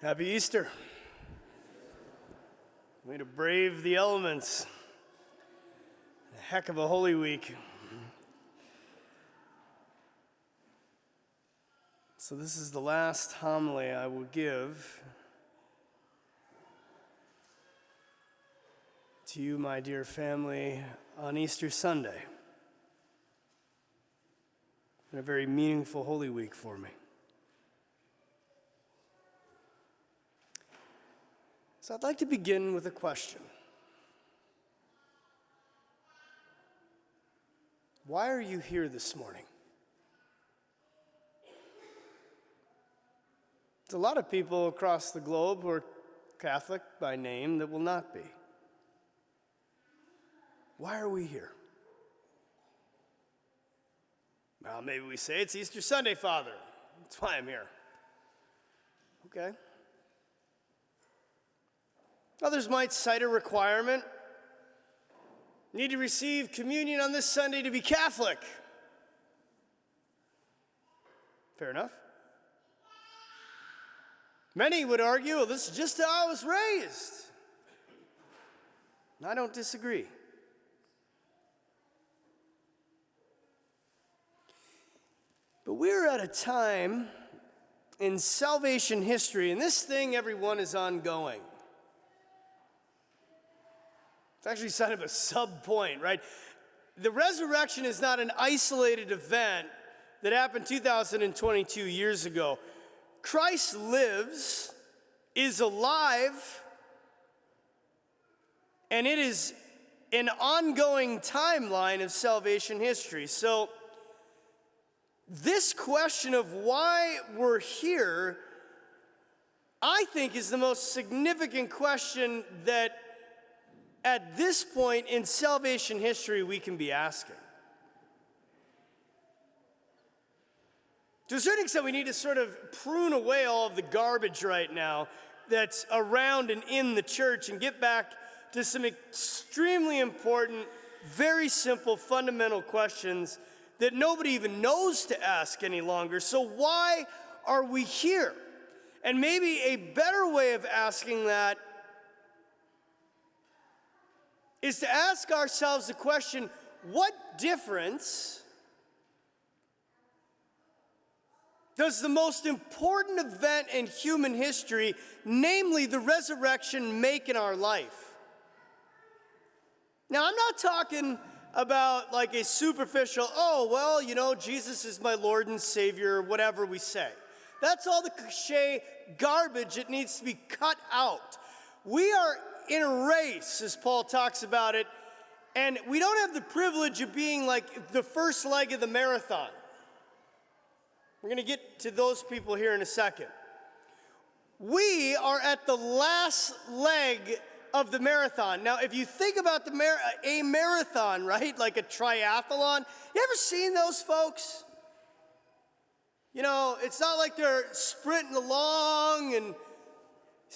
Happy Easter. Way to brave the elements. A heck of a Holy Week. So this is the last homily I will give to you, my dear family, on Easter Sunday. And a very meaningful Holy Week for me. So I'd like to begin with a question. Why are you here this morning? There's a lot of people across the globe who are Catholic by name that will not be. Why are we here? Well, maybe we say it's Easter Sunday, Father. That's why I'm here. Okay. Others might cite a requirement. Need to receive communion on this Sunday to be Catholic. Fair enough. Many would argue, well, this is just how I was raised. And I don't disagree. But we're at a time in salvation history, and this thing, everyone, is ongoing. It's actually kind of a sub-point, right? The resurrection is not an isolated event that happened 2,022 years ago. Christ lives, is alive, and it is an ongoing timeline of salvation history. So this question of why we're here, I think, is the most significant question that at this point in salvation history we can be asking. To a certain extent, we need to sort of prune away all of the garbage right now that's around and in the church and get back to some extremely important, very simple, fundamental questions that nobody even knows to ask any longer. So why are we here? And maybe a better way of asking that is to ask ourselves the question, what difference does the most important event in human history, namely the resurrection, make in our life? Now, I'm not talking about like a superficial, oh, well, you know, Jesus is my Lord and Savior, whatever we say. That's all the cliche garbage that needs to be cut out. We are in a race, as Paul talks about it, and we don't have the privilege of being like the first leg of the marathon. We're going to get to those people here in a second. We are at the last leg of the marathon. Now, if you think about a marathon, right, like a triathlon, you ever seen those folks? You know, it's not like they're sprinting along and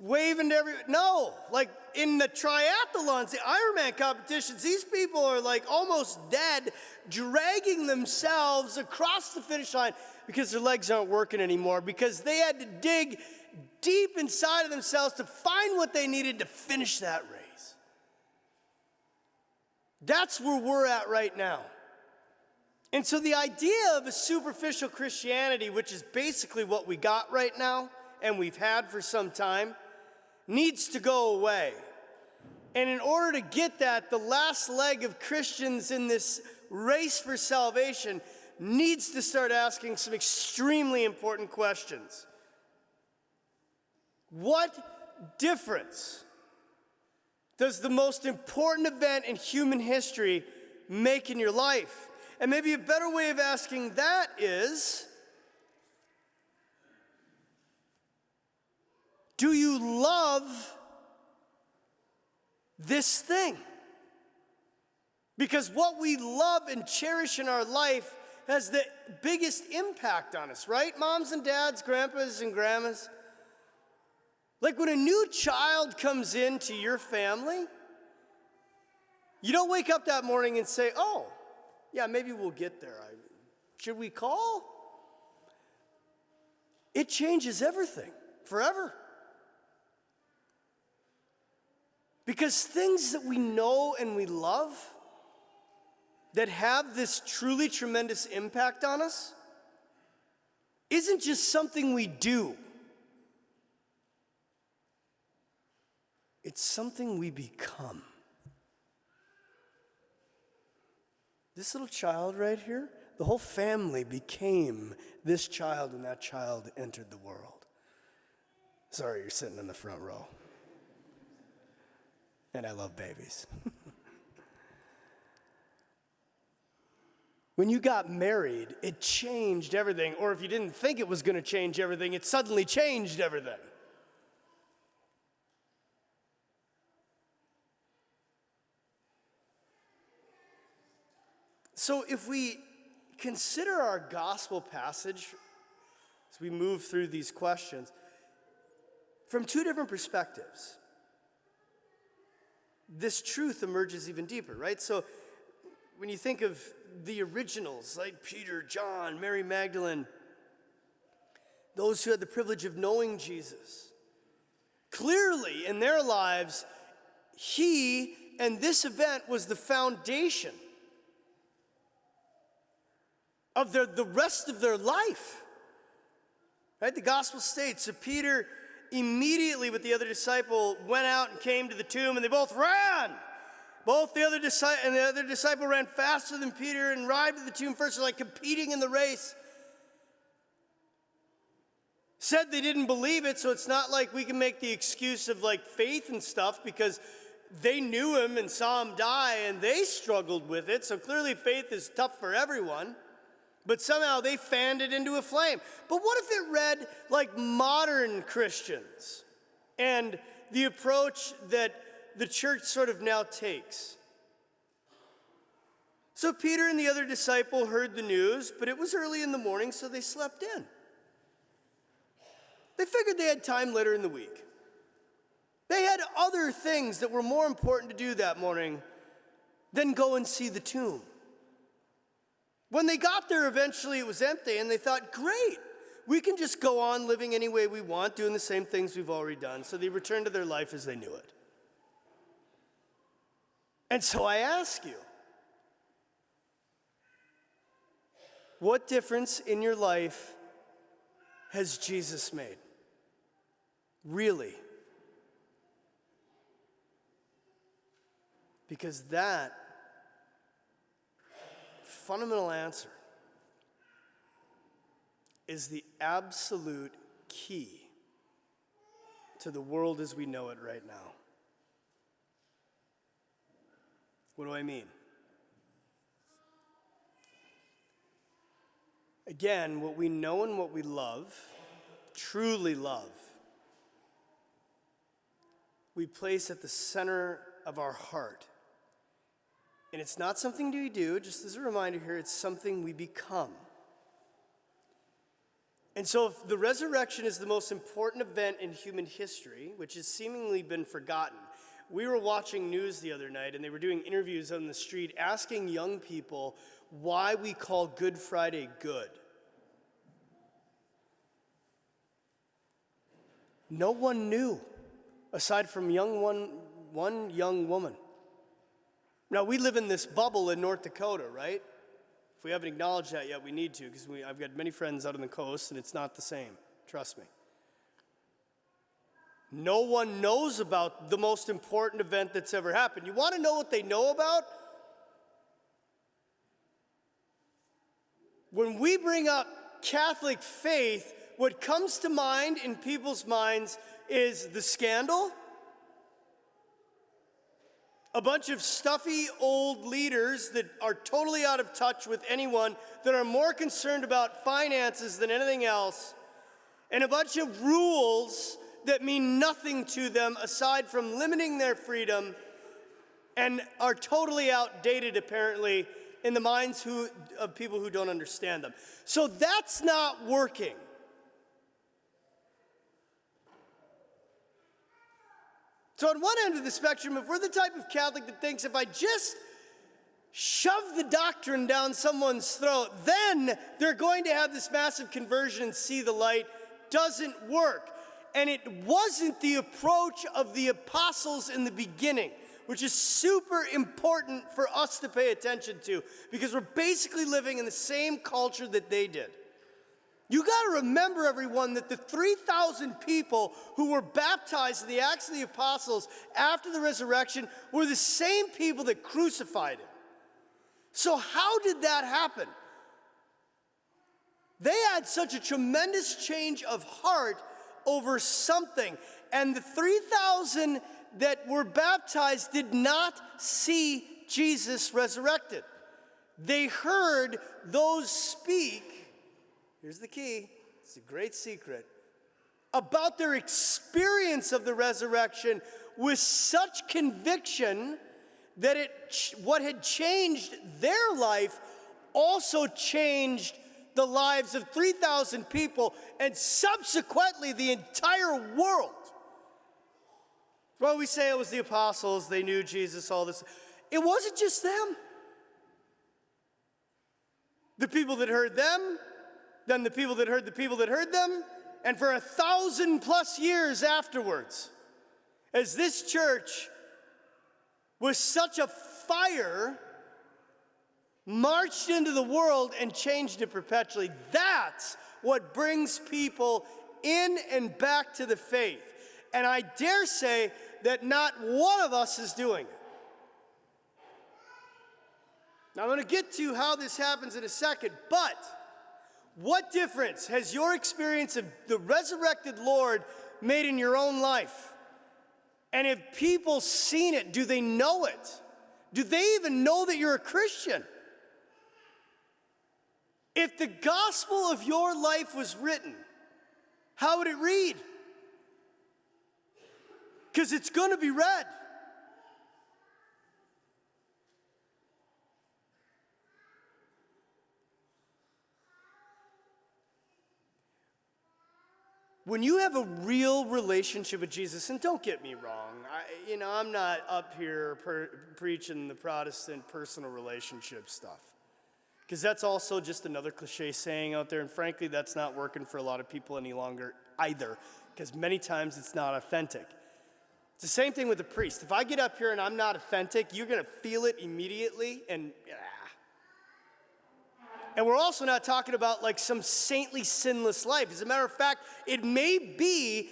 waving to everyone. No, like in the triathlons, the Ironman competitions, these people are like almost dead, dragging themselves across the finish line because their legs aren't working anymore, because they had to dig deep inside of themselves to find what they needed to finish that race. That's where we're at right now. And so the idea of a superficial Christianity, which is basically what we got right now, and we've had for some time, needs to go away. And in order to get that, the last leg of Christians in this race for salvation needs to start asking some extremely important questions. What difference does the most important event in human history make in your life? And maybe a better way of asking that is, do you love this thing? Because what we love and cherish in our life has the biggest impact on us, right? Moms and dads, grandpas and grandmas. Like when a new child comes into your family, you don't wake up that morning and say, oh, yeah, maybe we'll get there. Should we call? It changes everything, forever. Because things that we know and we love that have this truly tremendous impact on us isn't just something we do. It's something we become. This little child right here, the whole family became this child when that child entered the world. Sorry, you're sitting in the front row. And I love babies. When you got married, it changed everything. Or if you didn't think it was going to change everything, it suddenly changed everything. So if we consider our gospel passage as we move through these questions from two different perspectives, this truth emerges even deeper, right? So when you think of the originals like Peter, John, Mary Magdalene, those who had the privilege of knowing Jesus, clearly in their lives, he and this event was the foundation of the rest of their life. Right? The gospel states that Peter immediately with the other disciple went out and came to the tomb, and they both ran. Both the other disciple ran faster than Peter and arrived at the tomb first. They're like competing in the race. Said they didn't believe it, so it's not like we can make the excuse of like faith and stuff, because they knew him and saw him die and they struggled with it. So clearly faith is tough for everyone. But somehow they fanned it into a flame. But what if it read like modern Christians and the approach that the church sort of now takes? So Peter and the other disciple heard the news, but it was early in the morning, so they slept in. They figured they had time later in the week. They had other things that were more important to do that morning than go and see the tomb. When they got there, eventually it was empty, and they thought, great, we can just go on living any way we want, doing the same things we've already done. So they returned to their life as they knew it. And so I ask you, what difference in your life has Jesus made? Really? Because that fundamental answer is the absolute key to the world as we know it right now. What do I mean? Again, what we know and what we love, truly love, we place at the center of our heart. And it's not something we do, just as a reminder here, it's something we become. And so if the resurrection is the most important event in human history, which has seemingly been forgotten, we were watching news the other night, and they were doing interviews on the street asking young people why we call Good Friday good. No one knew, aside from one young woman. Now, we live in this bubble in North Dakota, right? If we haven't acknowledged that yet, we need to, because I've got many friends out on the coast, and it's not the same. Trust me. No one knows about the most important event that's ever happened. You want to know what they know about? When we bring up Catholic faith, what comes to mind in people's minds is the scandal, a bunch of stuffy old leaders that are totally out of touch with anyone, that are more concerned about finances than anything else, and a bunch of rules that mean nothing to them aside from limiting their freedom and are totally outdated, apparently, in the minds of people who don't understand them. So that's not working. So on one end of the spectrum, if we're the type of Catholic that thinks if I just shove the doctrine down someone's throat, then they're going to have this massive conversion and see the light, doesn't work. and it wasn't the approach of the apostles in the beginning, which is super important for us to pay attention to, because we're basically living in the same culture that they did. You got to remember, everyone, that the 3,000 people who were baptized in the Acts of the Apostles after the resurrection were the same people that crucified him. So how did that happen? They had such a tremendous change of heart over something, and the 3,000 that were baptized did not see Jesus resurrected. They heard those speak, here's the key, it's a great secret, about their experience of the resurrection with such conviction that what had changed their life also changed the lives of 3,000 people and subsequently the entire world. Well, we say it was the apostles, they knew Jesus, all this. It wasn't just them. The people that heard them, then the people that heard the people that heard them, and for 1,000+ years afterwards, as this church was such a fire, marched into the world and changed it perpetually. That's what brings people in and back to the faith. And I dare say that not one of us is doing it. Now, I'm going to get to how this happens in a second, but what difference has your experience of the resurrected Lord made in your own life? And if people seen it, do they know it? Do they even know that you're a Christian? If the gospel of your life was written, how would it read? Because it's going to be read. When you have a real relationship with Jesus, and don't get me wrong, I'm not up here preaching the Protestant personal relationship stuff, because that's also just another cliche saying out there, and frankly, that's not working for a lot of people any longer either, because many times it's not authentic. It's the same thing with the priest. If I get up here and I'm not authentic, you're going to feel it immediately, and we're also not talking about like some saintly, sinless life. As a matter of fact, it may be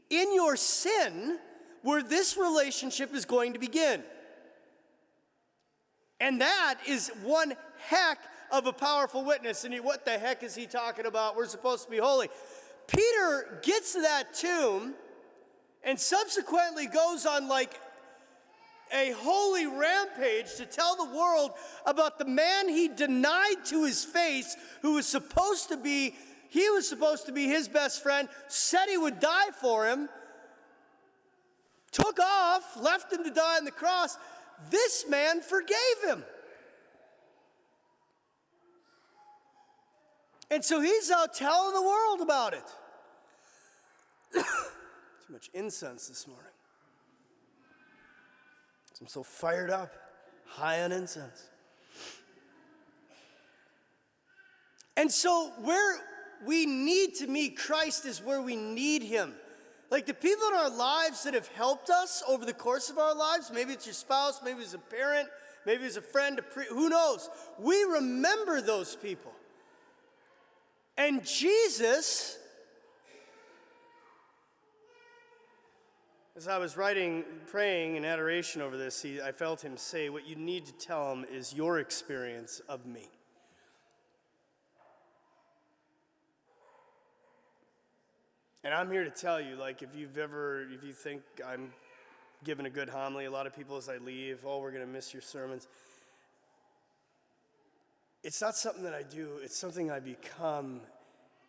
in your sin where this relationship is going to begin. And that is one heck of a powerful witness. And what the heck is he talking about? We're supposed to be holy. Peter gets to that tomb and subsequently goes on like a holy rampage to tell the world about the man he denied to his face, who was supposed to be his best friend, said he would die for him, took off, left him to die on the cross. This man forgave him. And so he's out telling the world about it. Too much incense this morning. I'm so fired up, high on incense. And so where we need to meet Christ is where we need him. Like the people in our lives that have helped us over the course of our lives, maybe it's your spouse, maybe it's a parent, maybe it's a friend, who knows? We remember those people. And Jesus, as I was praying in adoration over this, I felt him say, what you need to tell him is your experience of me. And I'm here to tell you, like, if you think I'm giving a good homily, a lot of people as I leave, we're going to miss your sermons. It's not something that I do, it's something I become.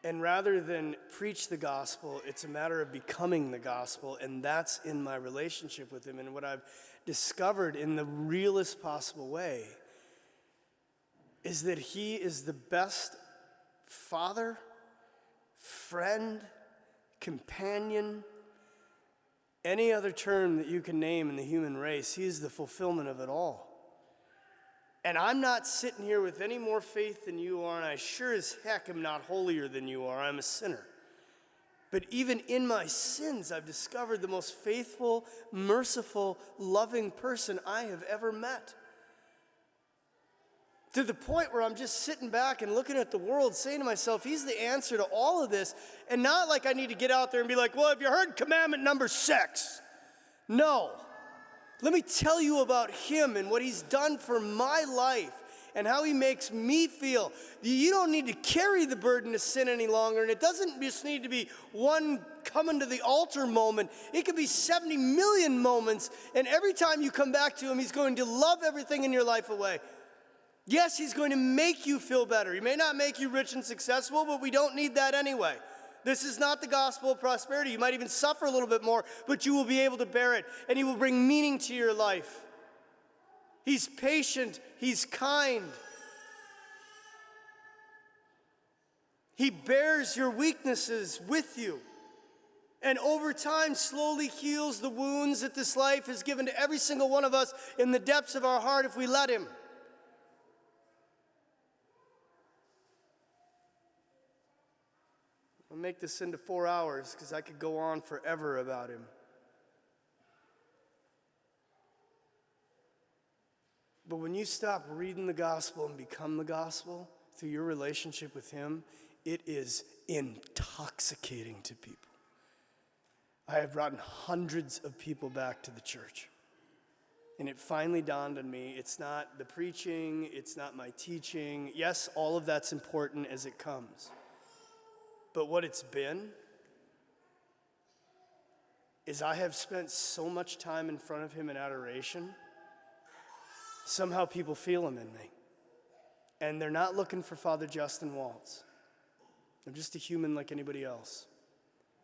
And rather than preach the gospel, it's a matter of becoming the gospel, and that's in my relationship with him. And what I've discovered in the realest possible way is that he is the best father, friend, companion, any other term that you can name in the human race. He is the fulfillment of it all. And I'm not sitting here with any more faith than you are, and I sure as heck am not holier than you are. I'm a sinner. But even in my sins, I've discovered the most faithful, merciful, loving person I have ever met. To the point where I'm just sitting back and looking at the world, saying to myself, he's the answer to all of this. And not like I need to get out there and be like, well, have you heard commandment number 6? No. Let me tell you about him and what he's done for my life and how he makes me feel. You don't need to carry the burden of sin any longer, and it doesn't just need to be one coming to the altar moment. It could be 70 million moments, and every time you come back to him, he's going to love everything in your life away. Yes, he's going to make you feel better. He may not make you rich and successful, but we don't need that anyway. This is not the gospel of prosperity. You might even suffer a little bit more, but you will be able to bear it, and he will bring meaning to your life. He's patient. He's kind. He bears your weaknesses with you. And over time, slowly heals the wounds that this life has given to every single one of us in the depths of our heart if we let him. I'll make this into 4 hours because I could go on forever about him. But when you stop reading the gospel and become the gospel through your relationship with him, it is intoxicating to people. I have brought hundreds of people back to the church. And it finally dawned on me, it's not the preaching, it's not my teaching. Yes, all of that's important as it comes. But what it's been is I have spent so much time in front of him in adoration. Somehow people feel him in me. And they're not looking for Father Justin Waltz. I'm just a human like anybody else.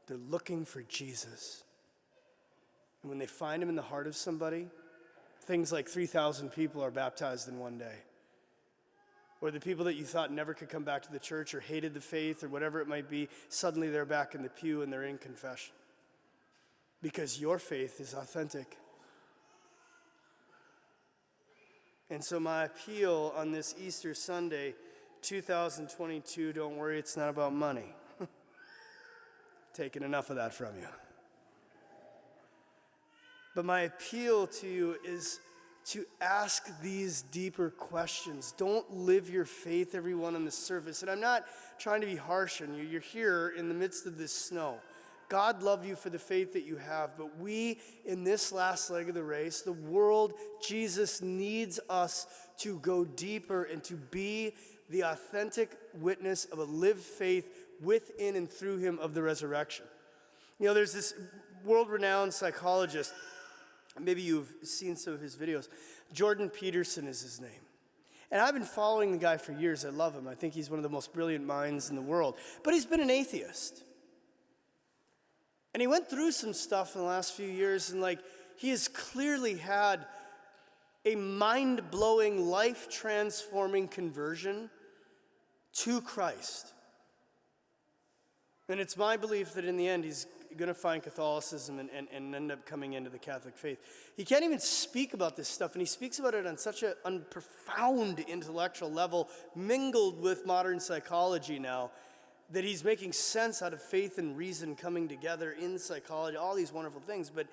They're looking for Jesus. And when they find him in the heart of somebody, things like 3,000 people are baptized in one day. Or the people that you thought never could come back to the church or hated the faith or whatever it might be, suddenly they're back in the pew and they're in confession. Because your faith is authentic. And so my appeal on this Easter Sunday, 2022, don't worry, it's not about money. Taken enough of that from you. But my appeal to you is to ask these deeper questions. Don't live your faith, everyone, on the surface. And I'm not trying to be harsh on you. You're here in the midst of this snow. God loved you for the faith that you have, but we, in this last leg of the race, the world, Jesus needs us to go deeper and to be the authentic witness of a lived faith within and through him of the resurrection. You know, there's this world-renowned psychologist, maybe you've seen some of his videos. Jordan Peterson is his name. And I've been following the guy for years. I love him. I think he's one of the most brilliant minds in the world. But he's been an atheist. And he went through some stuff in the last few years, and he has clearly had a mind-blowing, life-transforming conversion to Christ. And it's my belief that in the end, he's going to find Catholicism and end up coming into the Catholic faith. He can't even speak about this stuff, and he speaks about it on such a profound intellectual level, mingled with modern psychology now, that he's making sense out of faith and reason coming together in psychology, all these wonderful things, but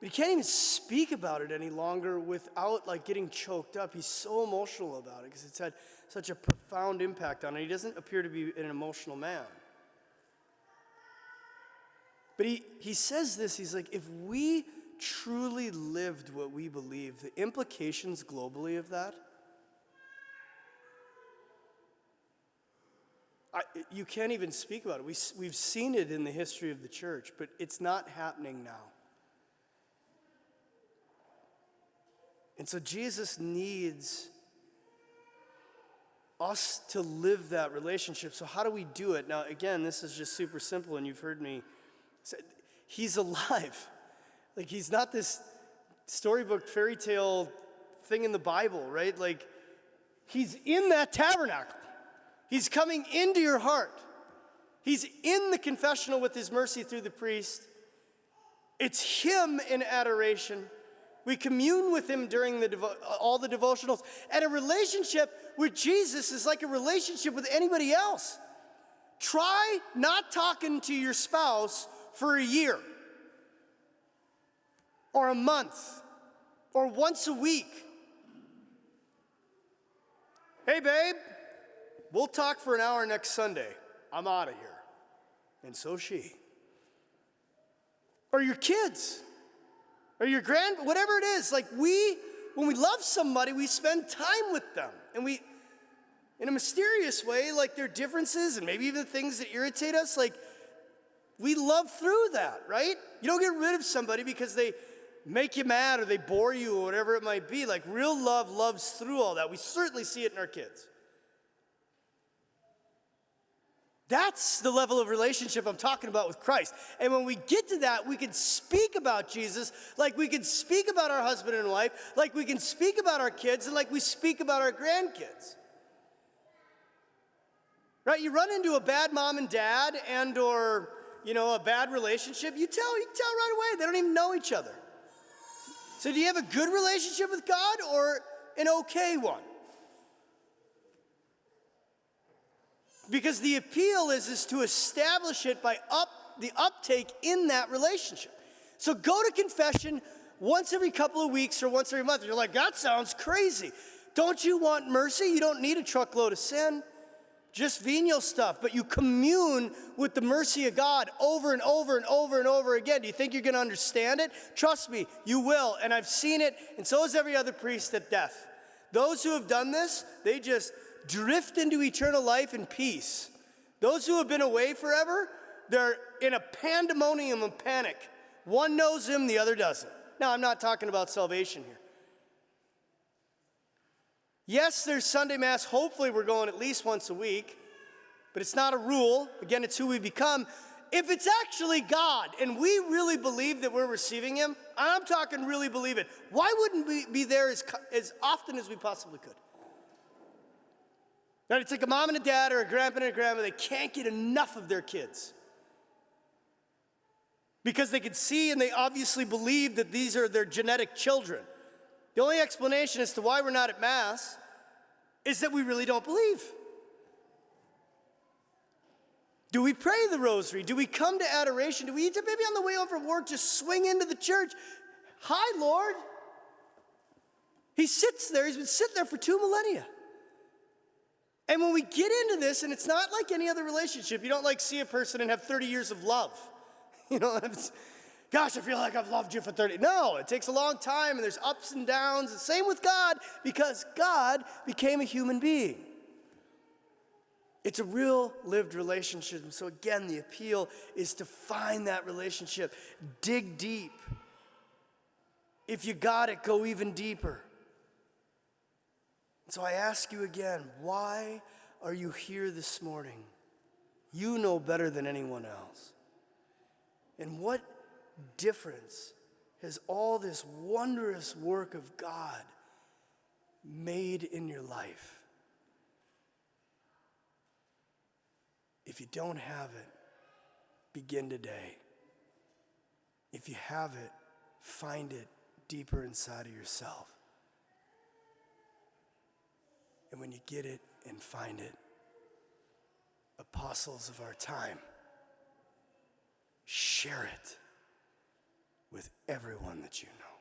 he can't even speak about it any longer without getting choked up. He's so emotional about it because it's had such a profound impact on him. He doesn't appear to be an emotional man. But he says this, he's like, if we truly lived what we believe, the implications globally of that, you can't even speak about it. We've seen it in the history of the church, but it's not happening now. And so Jesus needs us to live that relationship. So how do we do it? Now, again, this is just super simple, and you've heard me say, he's alive. He's not this storybook fairy tale thing in the Bible, right? He's in that tabernacle. He's coming into your heart. He's in the confessional with his mercy through the priest. It's him in adoration. We commune with him during all the devotionals. And a relationship with Jesus is like a relationship with anybody else. Try not talking to your spouse for a year, or a month, or once a week. Hey, babe, we'll talk for an hour next Sunday. I'm out of here. And so she. Or your kids, or your whatever it is. Like when we love somebody, we spend time with them. And we, in a mysterious way, like their differences and maybe even things that irritate us, like we love through that, right? You don't get rid of somebody because they make you mad or they bore you or whatever it might be. Like real love loves through all that. We certainly see it in our kids. That's the level of relationship I'm talking about with Christ. And when we get to that, we can speak about Jesus like we can speak about our husband and wife, like we can speak about our kids, and like we speak about our grandkids. Right? You run into a bad mom and dad and or, a bad relationship, you can tell right away. They don't even know each other. So do you have a good relationship with God or an okay one? Because the appeal is to establish it by the uptake in that relationship. So go to confession once every couple of weeks or once every month. You're like, that sounds crazy. Don't you want mercy? You don't need a truckload of sin. Just venial stuff. But you commune with the mercy of God over and over and over and over again. Do you think you're going to understand it? Trust me, you will. And I've seen it, and so has every other priest at death. Those who have done this, they just drift into eternal life and peace. Those who have been away forever, they're in a pandemonium of panic. One knows him, the other doesn't. Now, I'm not talking about salvation here. Yes, there's Sunday Mass. Hopefully we're going at least once a week. But it's not a rule. Again, it's who we become. If it's actually God and we really believe that we're receiving him, I'm talking really believe it, why wouldn't we be there as often as we possibly could? Right? It's like a mom and a dad or a grandpa and a grandma. They can't get enough of their kids. Because they can see and they obviously believe that these are their genetic children. The only explanation as to why we're not at Mass is that we really don't believe. Do we pray the rosary? Do we come to adoration? Do we maybe on the way home from work just swing into the church? Hi, Lord. He sits there. He's been sitting there for 2 millennia. And when we get into this, and it's not like any other relationship, you don't like see a person and have 30 years of love. Gosh, I feel like I've loved you for 30. No, it takes a long time, and there's ups and downs. And same with God, because God became a human being. It's a real lived relationship. So again, the appeal is to find that relationship. Dig deep. If you got it, go even deeper. So I ask you again, why are you here this morning? You know better than anyone else. And what difference has all this wondrous work of God made in your life? If you don't have it, begin today. If you have it, find it deeper inside of yourself. And when you get it and find it, apostles of our time, share it with everyone that you know.